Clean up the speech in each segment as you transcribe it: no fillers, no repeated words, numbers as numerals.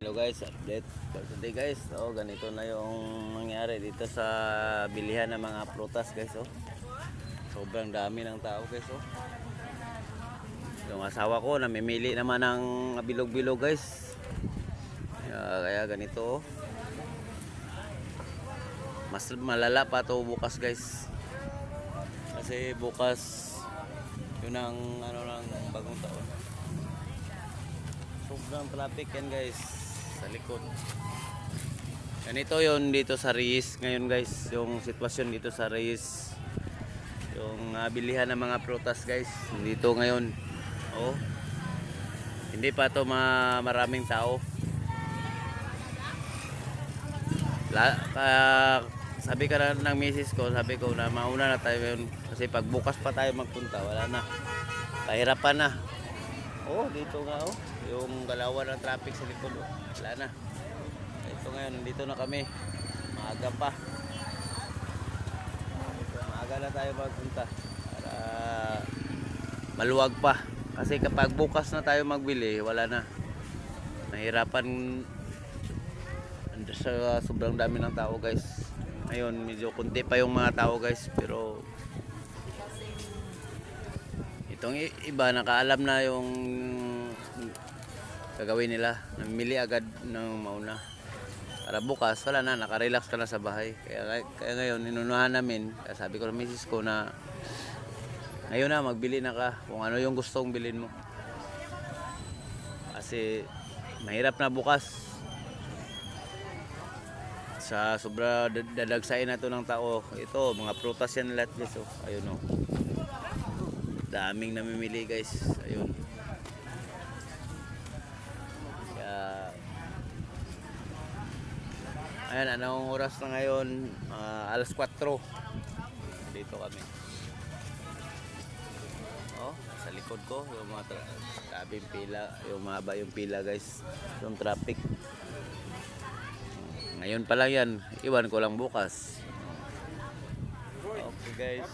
Hello guys, update for today guys. So ganito na yung nangyari dito sa bilihan ng mga prutas guys. Sobrang dami ng tao guys. Yung asawa ko namimili naman ng bilog-bilog guys. Kaya ganito. Mas malala pa to bukas guys. Kasi bukas yun ang ng bagong taon. Sobrang traffic yan guys sa likod. Ganito yun dito sa Reyes ngayon guys, yung sitwasyon dito sa Reyes, yung bilihan ng mga prutas guys dito ngayon. Hindi pa to maraming tao. Sabi ka na ng misis ko, sabi ko na mauna na tayo ngayon kasi pag bukas pa tayo magpunta wala na, kahirapan na. Dito nga yung galawan ng traffic sa likod, wala na. Ito ngayon, nandito na kami. Maaga pa. Maaga na tayo magpunta para maluwag pa. Kasi kapag bukas na tayo magbili, wala na. Nahirapan sa sobrang dami ng tao guys. Ngayon, medyo kunti pa yung mga tao guys, pero itong iba nakaalam na yung gagawin nila, namili agad ng mauna para bukas wala na, nakarelax ka na sa bahay. Kaya ngayon inunahan namin, kaya sabi ko ng misis ko na ngayon na magbili na ka kung ano yung gustong bilhin mo kasi mahirap na bukas sa sobra dadagsain na to ng tao. Ito mga prutas yan lahat guys. Ayun daming namimili guys. Ayun. Ayan, anong oras na ngayon? Alas 4. Dito kami. Sa likod ko yung mga tabing pila, yung mahaba yung pila guys. Yung traffic. Ngayon pa lang yan. Iwan ko lang bukas. Okay guys.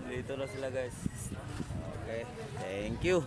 Dito na sila guys. Okay. Thank you.